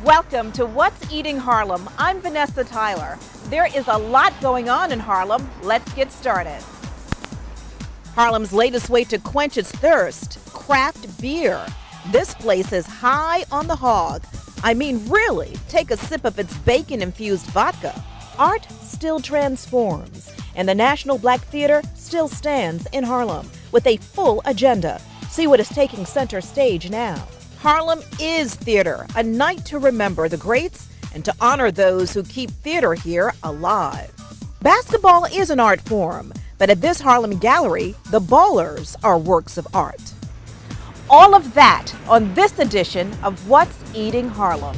Welcome to What's Eating Harlem. I'm Vanessa Tyler. There is a lot going on in Harlem. Let's get started. Harlem's latest way to quench its thirst, craft beer. This place is high on the hog. I mean, really, take a sip of its bacon-infused vodka. Art still transforms, and the National Black Theater still stands in Harlem with a full agenda. See what is taking center stage now. Harlem is theater, a night to remember the greats and to honor those who keep theater here alive. Basketball is an art form, but at this Harlem gallery, the ballers are works of art. All of that on this edition of What's Eating Harlem.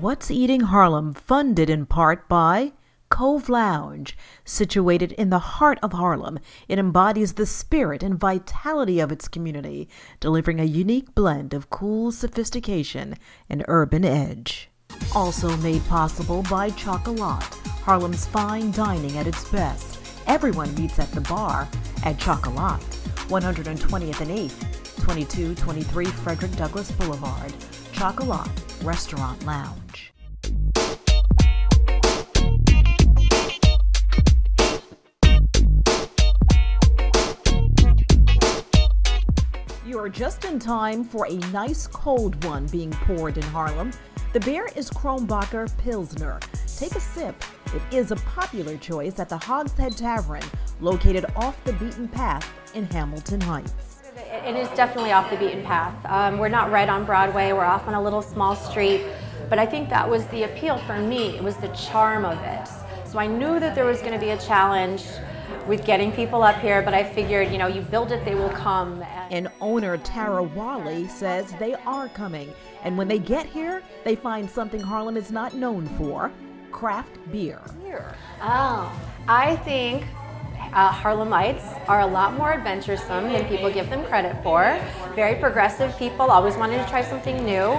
What's Eating Harlem, funded in part by Cove Lounge. Situated in the heart of Harlem, it embodies the spirit and vitality of its community, delivering a unique blend of cool sophistication and urban edge. Also made possible by Chocolat, Harlem's fine dining at its best. Everyone meets at the bar at Chocolat, 120th and 8th, 2223 Frederick Douglass Boulevard. Chocolat Restaurant Lounge. You are just in time for a nice cold one being poured in Harlem. The beer is Kronbacher Pilsner. Take a sip. It is a popular choice at the Hogshead Tavern, located off the beaten path in Hamilton Heights. It is definitely off the beaten path. We're not right on Broadway, we're off on a little small street, but I think that was the appeal for me. It was the charm of it. So I knew that there was going to be a challenge with getting people up here, but I figured, you know, you build it, they will come. And owner Tara Wally says they are coming, and when they get here, they find something Harlem is not known for: craft beer. Oh, I think Harlemites are a lot more adventuresome than people give them credit for. Very progressive people, always wanted to try something new,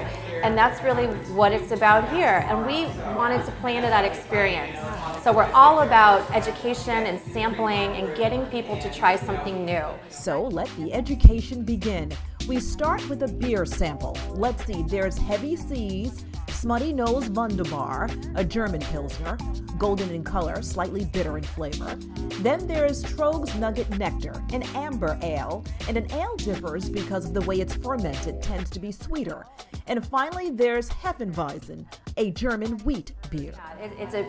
and that's really what it's about here. And we wanted to play into that experience. So we're all about education and sampling and getting people to try something new. So let the education begin. We start with a beer sample. Let's see, there's Heavy Seas, Smutty Nose Wunderbar, a German Pilsner, golden in color, slightly bitter in flavor. Then there's Trogs Nugget Nectar, an amber ale, and an ale differs because of the way it's fermented, tends to be sweeter. And finally, there's Hefeweizen, a German wheat beer. It's a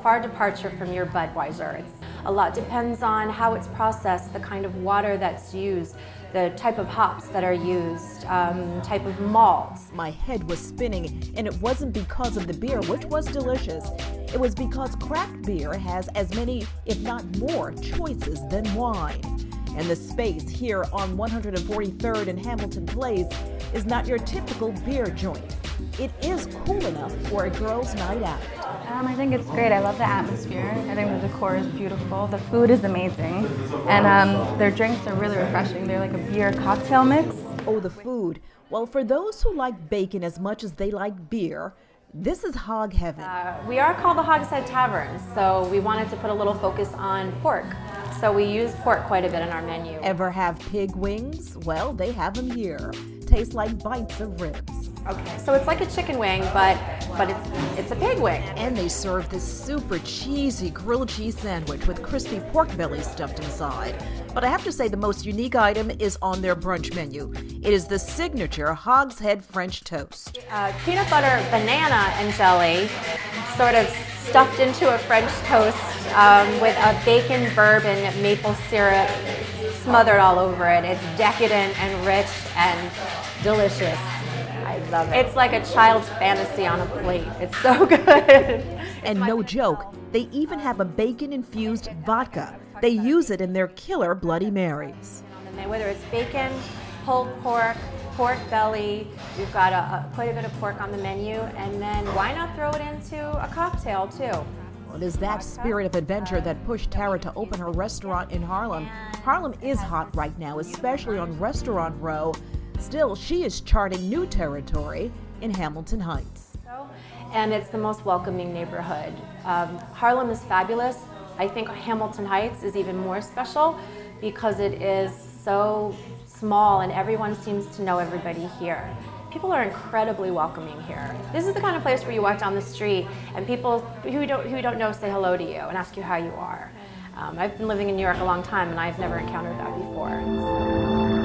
far departure from your Budweiser. A lot depends on how it's processed, the kind of water that's used, the type of hops that are used, type of malt. My head was spinning, and it wasn't because of the beer, which was delicious. It was because craft beer has as many, if not more, choices than wine. And the space here on 143rd and Hamilton Place is not your typical beer joint. It is cool enough for a girls' night out. I think it's great. I love the atmosphere. I think the decor is beautiful. The food is amazing. And their drinks are really refreshing. They're like a beer cocktail mix. Oh, the food. Well, for those who like bacon as much as they like beer, this is hog heaven. We are called the Hogshead Tavern, so we wanted to put a little focus on pork. So we use pork quite a bit in our menu. Ever have pig wings? Well, they have them here. Taste like bites of ribs. Okay, so it's like a chicken wing, but it's a pig wing. And they serve this super cheesy grilled cheese sandwich with crispy pork belly stuffed inside. But I have to say the most unique item is on their brunch menu. It is the signature Hogshead French toast. Peanut butter, banana, and jelly, sort of stuffed into a French toast with a bacon, bourbon, maple syrup smothered all over it. It's decadent and rich and delicious. I love it. It's like a child's fantasy on a plate. It's so good. And no joke, they even have a bacon-infused vodka. They use it in their killer Bloody Marys. Whether it's bacon, pulled pork, pork belly, we've got quite a bit of pork on the menu, and then why not throw it into a cocktail too? It is that spirit of adventure that pushed Tara to open her restaurant in Harlem. Harlem is hot right now, especially on Restaurant Row. Still, she is charting new territory in Hamilton Heights. And it's the most welcoming neighborhood. Harlem is fabulous. I think Hamilton Heights is even more special because it is so small and everyone seems to know everybody here. People are incredibly welcoming here. This is the kind of place where you walk down the street and people who don't know say hello to you and ask you how you are. I've been living in New York a long time and I've never encountered that before.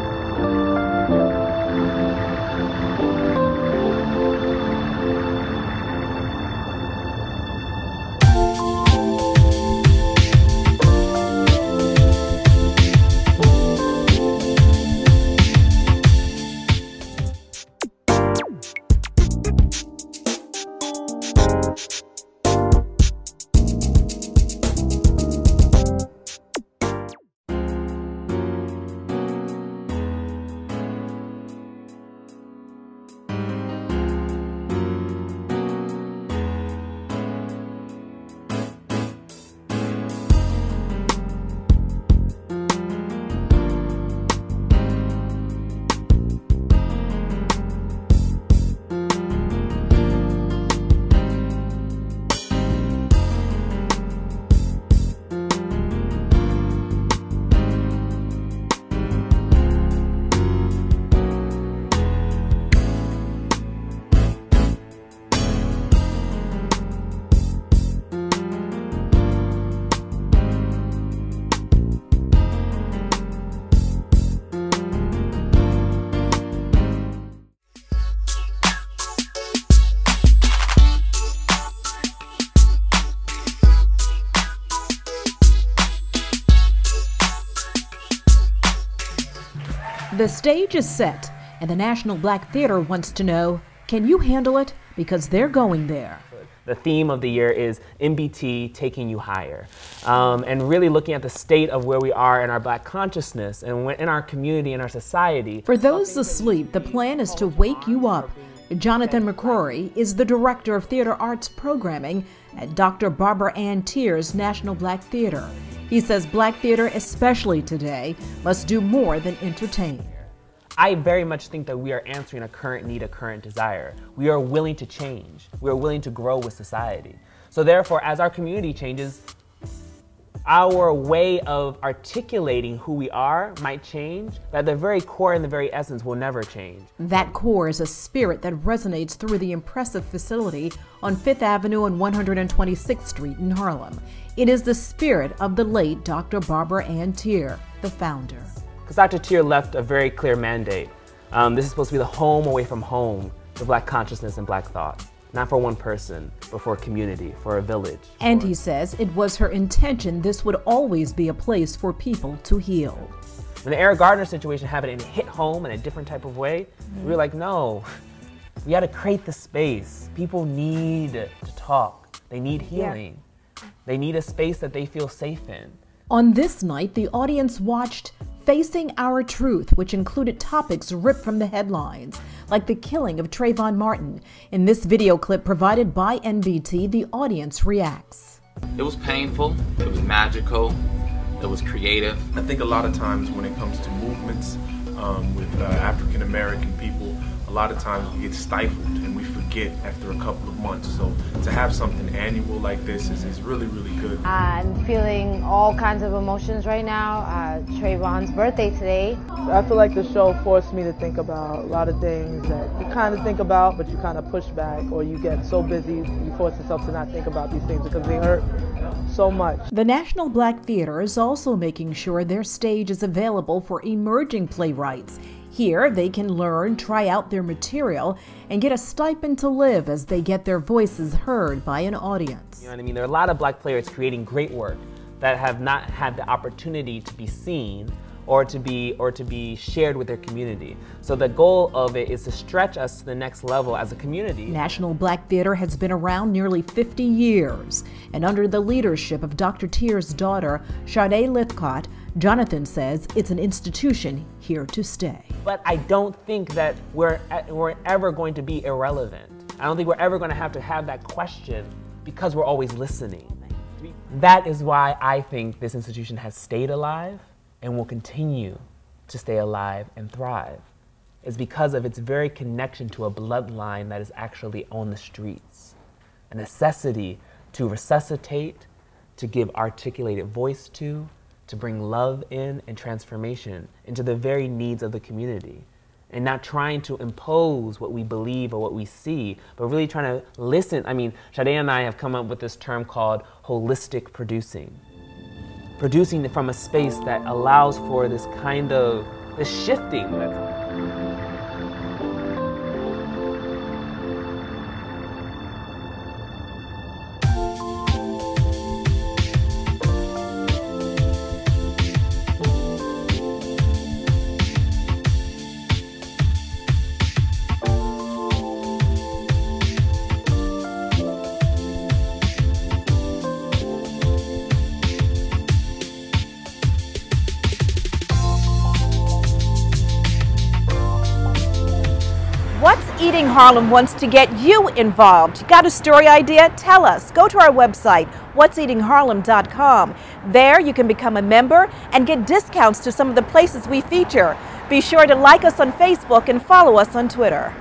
The stage is set, and the National Black Theater wants to know, can you handle it? Because they're going there. The theme of the year is MBT, Taking You Higher, and really looking at the state of where we are in our Black consciousness and in our community and our society. For those asleep, the plan is to wake you up. Jonathan McCrory is the Director of Theater Arts Programming at Dr. Barbara Ann Teer's National Black Theater. He says Black theater, especially today, must do more than entertain. I very much think that we are answering a current need, a current desire. We are willing to change. We are willing to grow with society. So therefore, as our community changes, our way of articulating who we are might change, but the very core and the very essence will never change. That core is a spirit that resonates through the impressive facility on 5th Avenue and 126th Street in Harlem. It is the spirit of the late Dr. Barbara Ann Teer, the founder. Because Dr. Teer left a very clear mandate. This is supposed to be the home away from home for Black consciousness and Black thought. Not for one person, but for a community, for a village. And he says it was her intention this would always be a place for people to heal. When the Eric Gardner situation happened and it hit home in a different type of way, we were like, no, we got to create the space. People need to talk. They need healing. They need a space that they feel safe in. On this night, the audience watched Facing Our Truth, which included topics ripped from the headlines, like the killing of Trayvon Martin. In this video clip provided by NBT, the audience reacts. It was painful, it was magical, it was creative. I think a lot of times when it comes to movements with African American people, a lot of times we get stifled and we forget after a couple of months. So to have something annual like this is really, really good. I'm feeling all kinds of emotions right now. Trayvon's birthday today. I feel like the show forced me to think about a lot of things that you kind of think about, but you kind of push back, or you get so busy, you force yourself to not think about these things because they hurt so much. The National Black Theater is also making sure their stage is available for emerging playwrights. Here, they can learn, try out their material, and get a stipend to live as they get their voices heard by an audience. You know what I mean? There are a lot of Black playwrights creating great work that have not had the opportunity to be seen or to be shared with their community. So the goal of it is to stretch us to the next level as a community. National Black Theater has been around nearly 50 years, and under the leadership of Dr. Teer's daughter, Sade Lithcott, Jonathan says it's an institution here to stay. But I don't think that we're ever going to be irrelevant. I don't think we're ever going to have that question because we're always listening. That is why I think this institution has stayed alive and will continue to stay alive and thrive. It's because of its very connection to a bloodline that is actually on the streets. A necessity to resuscitate, to give articulated voice to bring love in and transformation into the very needs of the community. And not trying to impose what we believe or what we see, but really trying to listen. I mean, Sade and I have come up with this term called holistic producing. Producing from a space that allows for this kind of, this shifting. What's Eating Harlem wants to get you involved. You got a story idea? Tell us. Go to our website, what'seatingharlem.com. There you can become a member and get discounts to some of the places we feature. Be sure to like us on Facebook and follow us on Twitter.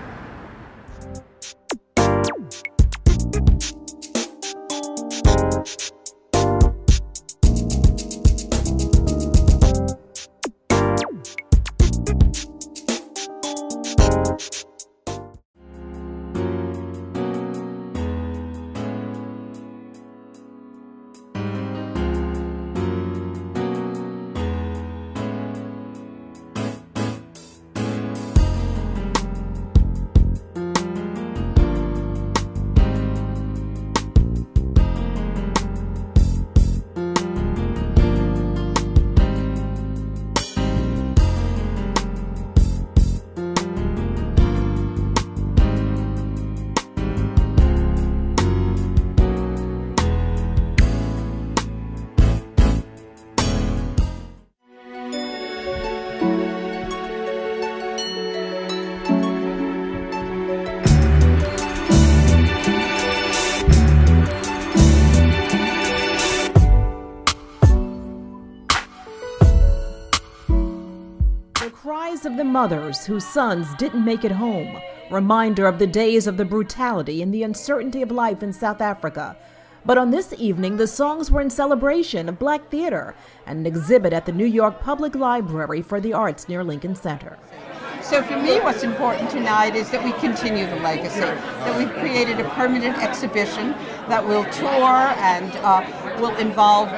The cries of the mothers whose sons didn't make it home, reminder of the days of the brutality and the uncertainty of life in South Africa. But on this evening, the songs were in celebration of Black theater and an exhibit at the New York Public Library for the Arts near Lincoln Center. So for me, what's important tonight is that we continue the legacy, that we've created a permanent exhibition that will tour and will involve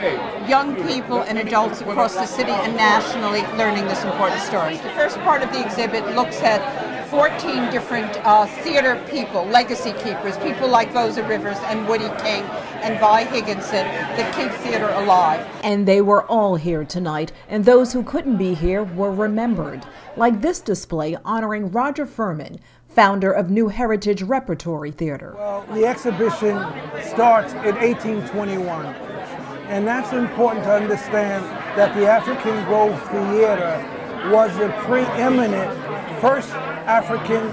young people and adults across the city and nationally learning this important story. The first part of the exhibit looks at 14 different theater people, legacy keepers, people like Vosa Rivers and Woody King and Vi Higginson that keep theater alive. And they were all here tonight, and those who couldn't be here were remembered, like this display honoring Roger Furman, founder of New Heritage Repertory Theater. Well, the exhibition starts in 1821, and that's important to understand that the African Grove Theater was the preeminent first African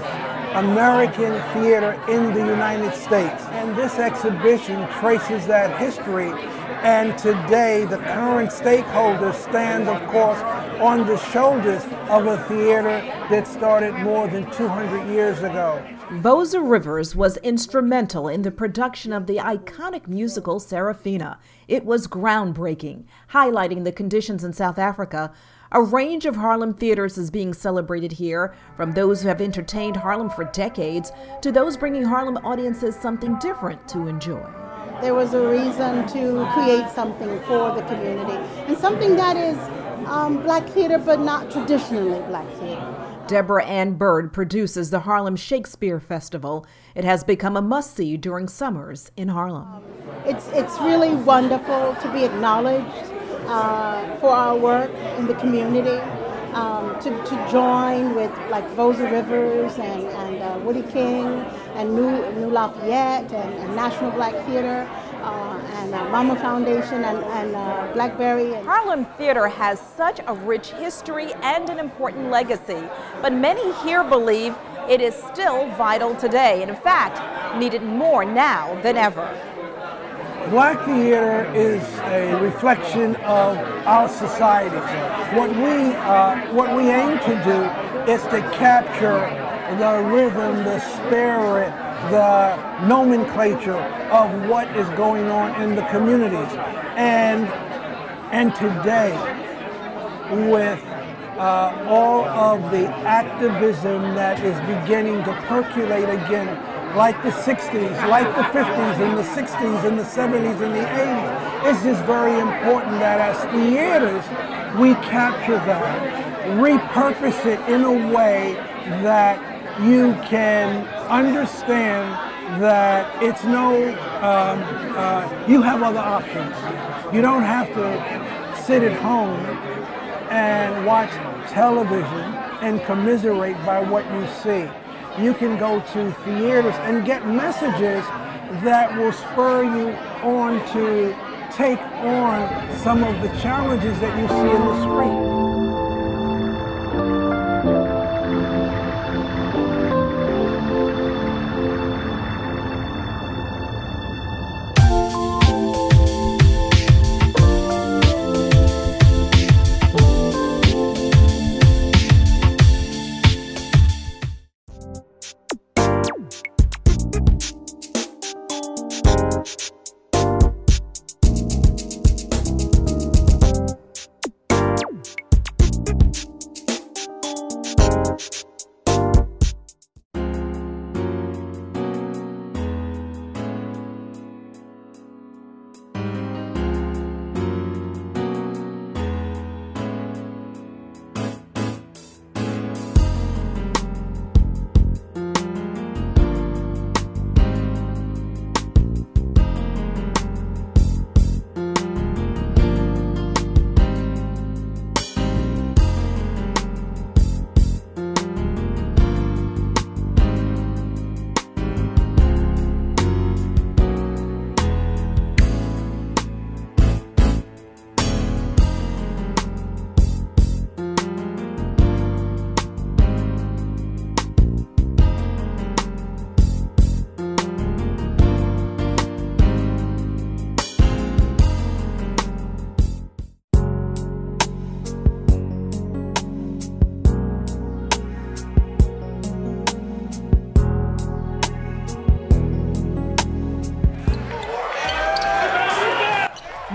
American theater in the United States. And this exhibition traces that history, and today the current stakeholders stand, of course, on the shoulders of a theater that started more than 200 years ago. Vosa Rivers was instrumental in the production of the iconic musical Serafina. It was groundbreaking, highlighting the conditions in South Africa. A range of Harlem theaters is being celebrated here, from those who have entertained Harlem for decades to those bringing Harlem audiences something different to enjoy. There was a reason to create something for the community, and something that is Black theater, but not traditionally Black theater. Deborah Ann Bird produces the Harlem Shakespeare Festival. It has become a must-see during summers in Harlem. It's really wonderful to be acknowledged for our work in the community, to join with like Vosa Rivers and Woody King and New Lafayette and National Black Theater and Mama Foundation and Blackberry. Harlem theater has such a rich history and an important legacy, but many here believe it is still vital today, and in fact, needed more now than ever. Black theater is a reflection of our society. What we aim to do is to capture the rhythm, the spirit, the nomenclature of what is going on in the communities. And today, with all of the activism that is beginning to percolate again, like the 60s, like the 50s, and the 60s, and the 70s, and the 80s, it's just very important that as theaters, we capture that, repurpose it in a way that you can understand that it's you have other options. You don't have to sit at home and watch television and commiserate by what you see. You can go to theaters and get messages that will spur you on to take on some of the challenges that you see in the street.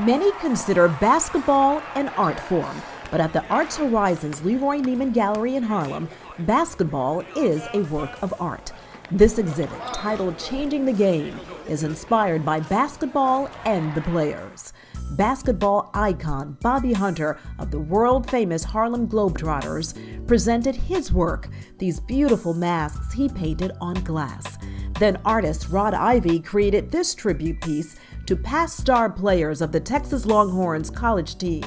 Many consider basketball an art form, but at the Arts Horizons Leroy Neiman Gallery in Harlem, basketball is a work of art. This exhibit, titled Changing the Game, is inspired by basketball and the players. Basketball icon Bobby Hunter of the world-famous Harlem Globetrotters presented his work, these beautiful masks he painted on glass. Then artist Rod Ivey created this tribute piece to past star players of the Texas Longhorns college team.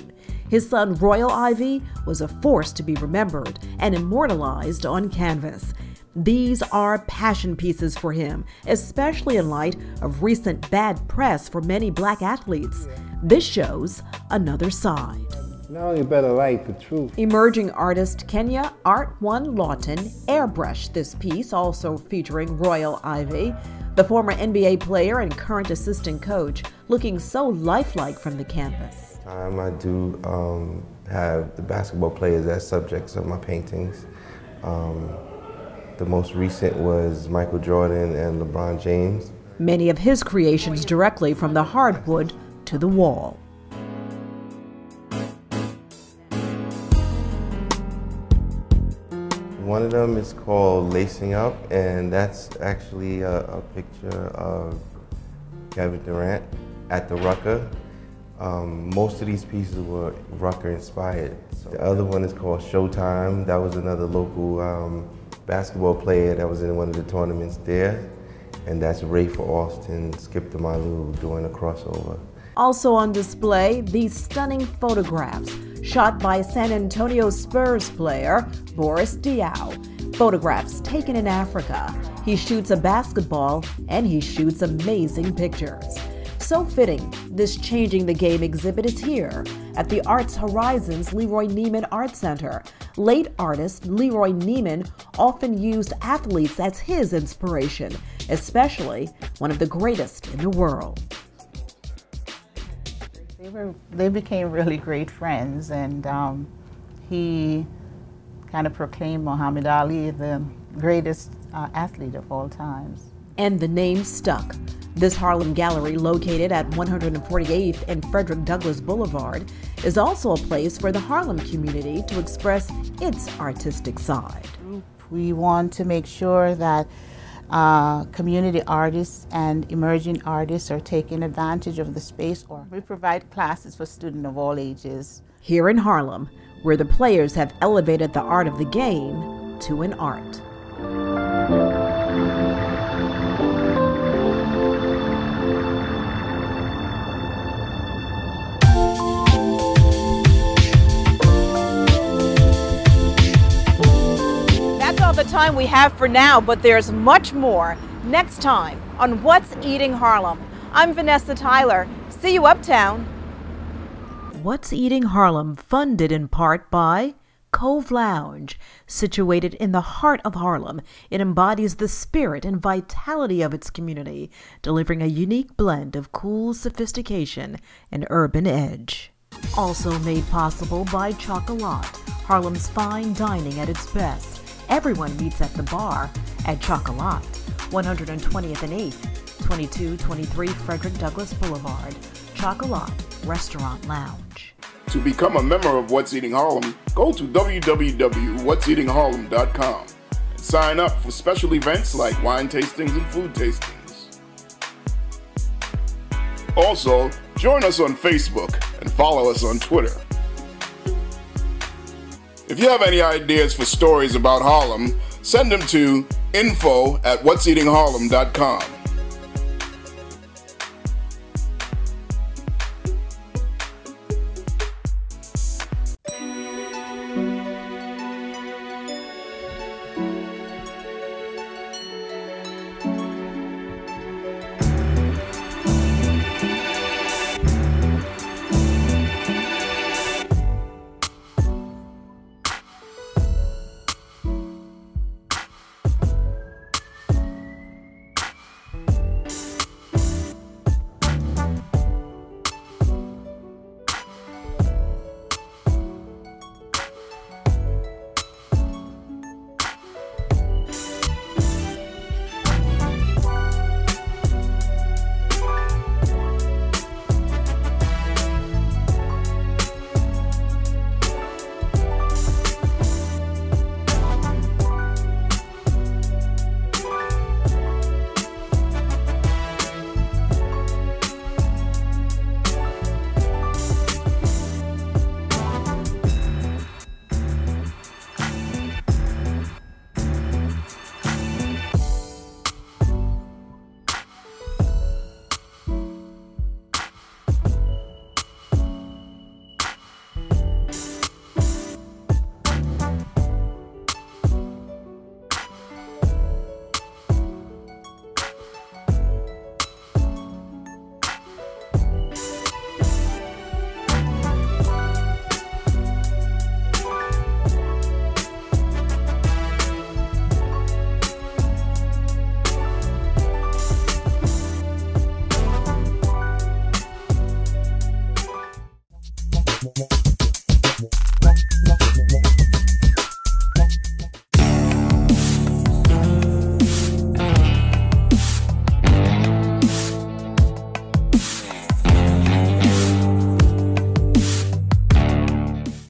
His son Royal Ivey was a force to be remembered and immortalized on canvas. These are passion pieces for him, especially in light of recent bad press for many black athletes. This shows another side. Now you better like the truth. Emerging artist Kenya Art One Lawton airbrushed this piece, also featuring Royal Ivey, the former NBA player and current assistant coach, looking so lifelike from the canvas. I do have the basketball players as subjects of my paintings. The most recent was Michael Jordan and LeBron James. Many of his creations directly from the hardwood to the wall. One of them is called Lacing Up, and that's actually a picture of Kevin Durant at the Rucker. Most of these pieces were Rucker inspired. So the other one is called Showtime. That was another local basketball player that was in one of the tournaments there. And that's Rafe Alston, Skip to My Lou doing a crossover. Also on display, these stunning photographs shot by San Antonio Spurs player Boris Diaw. Photographs taken in Africa. He shoots a basketball and he shoots amazing pictures. So fitting, this Changing the Game exhibit is here at the Arts Horizons Leroy Neiman Art Center. Late artist Leroy Neiman often used athletes as his inspiration, especially one of the greatest in the world. They became really great friends, and he kind of proclaimed Muhammad Ali the greatest athlete of all times. And the name stuck. This Harlem gallery, located at 148th and Frederick Douglass Boulevard, is also a place for the Harlem community to express its artistic side. We want to make sure that community artists and emerging artists are taking advantage of the space. Or we provide classes for students of all ages. Here in Harlem, where the players have elevated the art of the game to an art. The time we have for now, but there's much more next time on What's Eating Harlem. I'm Vanessa Tyler. See you uptown. What's Eating Harlem, funded in part by Cove Lounge. Situated in the heart of Harlem, it embodies the spirit and vitality of its community, delivering a unique blend of cool sophistication and urban edge. Also made possible by Chocolat, Harlem's fine dining at its best. Everyone meets at the bar at Chocolat, 120th and 8th, 2223 Frederick Douglass Boulevard. Chocolat Restaurant Lounge. To become a member of What's Eating Harlem, go to www.whatseatingharlem.com and sign up for special events like wine tastings and food tastings. Also, join us on Facebook and follow us on Twitter. If you have any ideas for stories about Harlem, send them to info@whatseatingharlem.com. Thank you.